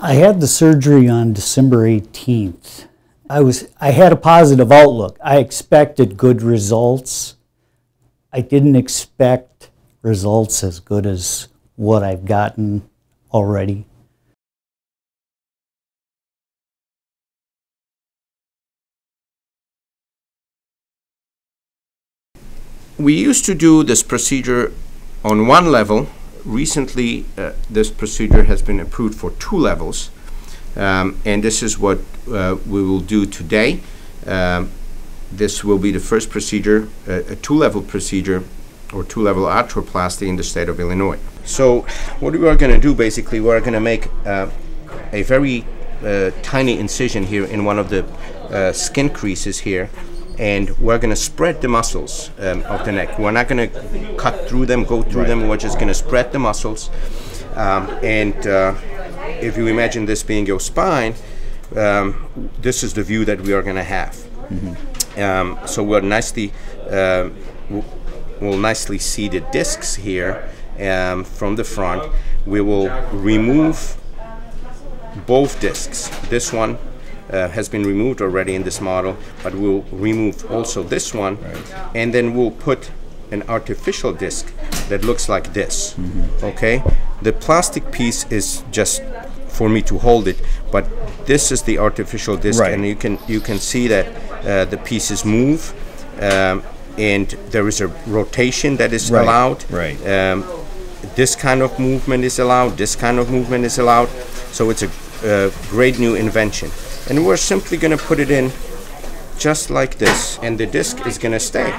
I had the surgery on December 18th. I had a positive outlook. I expected good results. I didn't expect results as good as what I've gotten already. We used to do this procedure on one level. Recently, this procedure has been approved for 2 levels, and this is what we will do today. This will be the first procedure, a 2-level procedure, or 2-level arthroplasty in the state of Illinois. So what we are going to do, basically, we're going to make a very tiny incision here in one of the skin creases here, and we're going to spread the muscles of the neck. We're not going to cut through them, go through them. We're just going to spread the muscles. If you imagine this being your spine, this is the view that we are going to have. Mm-hmm. So we'll nicely see the discs here from the front. We will remove both discs. This one has been removed already in this model, but we'll remove also this one, and then we'll put an artificial disc that looks like this. Mm-hmm. Okay, the plastic piece is just for me to hold it, but this is the artificial disc, and you can see that the pieces move, and there is a rotation that is allowed. This kind of movement is allowed. This kind of movement is allowed. So it's a great new invention. And we're simply going to put it in just like this, and the disc is going to stay.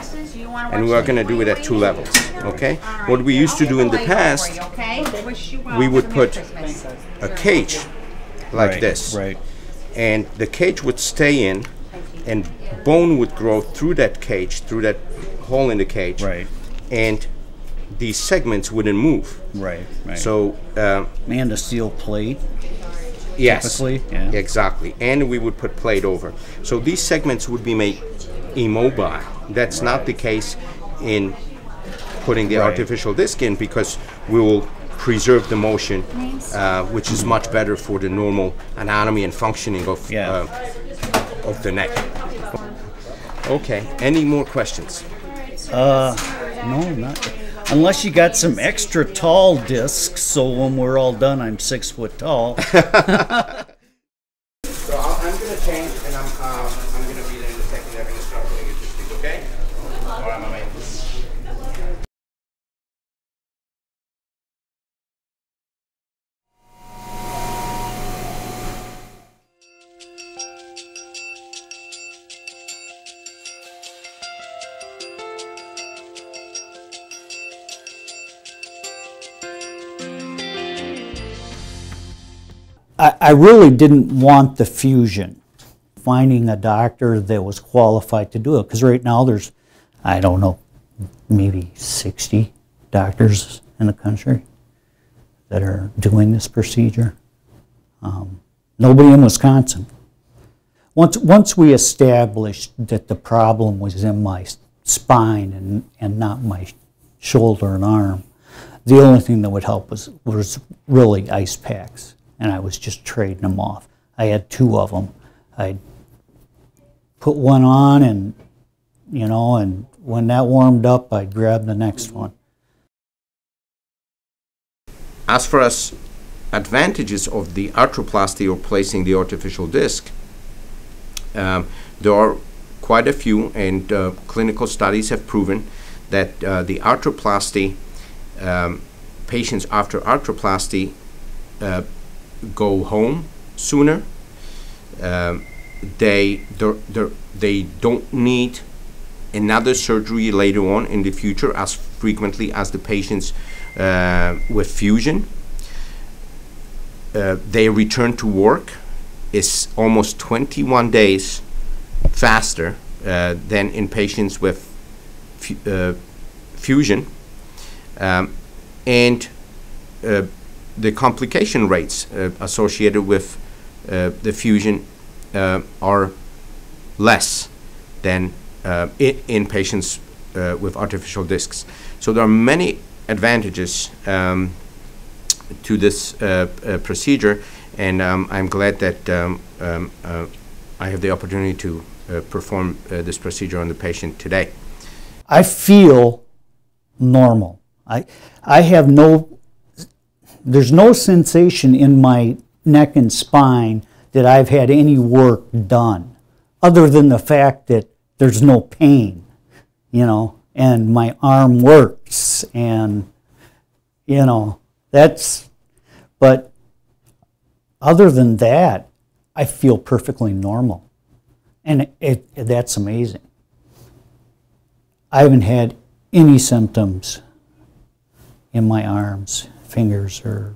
And we're going to do it at 2 levels, okay? What we used to do in the past, we would put a cage like this. And the cage would stay in, and bone would grow through that cage, through that hole in the cage. And these segments wouldn't move. So, and a steel plate. Yes, exactly. And we would put plate over. So these segments would be made immobile. That's not the case in putting the artificial disc in, because we will preserve the motion, which is much better for the normal anatomy and functioning of the neck. Okay, any more questions? No, not. Unless you got some extra tall discs, so when we're all done, I'm 6 foot tall. So I'm going to change, and I'm going to be there in a second. I'm going to start putting it this week, okay? All right, my man. I really didn't want the fusion. Finding a doctor that was qualified to do it, because right now there's, I don't know, maybe 60 doctors in the country that are doing this procedure. Nobody in Wisconsin. Once we established that the problem was in my spine and not my shoulder and arm, the only thing that would help was really ice packs. And I was just trading them off. I had 2 of them. I'd put one on, and and when that warmed up, I'd grab the next one. As far as advantages of the arthroplasty or placing the artificial disc, there are quite a few, and clinical studies have proven that the arthroplasty, patients after arthroplasty go home sooner. They don't need another surgery later on in the future as frequently as the patients with fusion. Their return to work is almost 21 days faster than in patients with fusion, and the complication rates associated with the fusion are less than in patients with artificial discs. So there are many advantages to this procedure, and I'm glad that I have the opportunity to perform this procedure on the patient today. I feel normal. I have there's no sensation in my neck and spine that I've had any work done, other than the fact that there's no pain, you know, and my arm works, and, you know, but other than that, I feel perfectly normal, and that's amazing. I haven't had any symptoms in my arms, fingers, or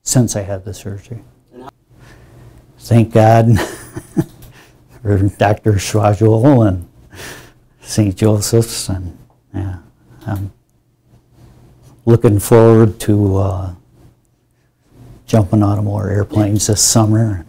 since I had the surgery. Thank God for Dr. Chwajol and St. Joseph's, and yeah, I'm looking forward to jumping out of more airplanes this summer.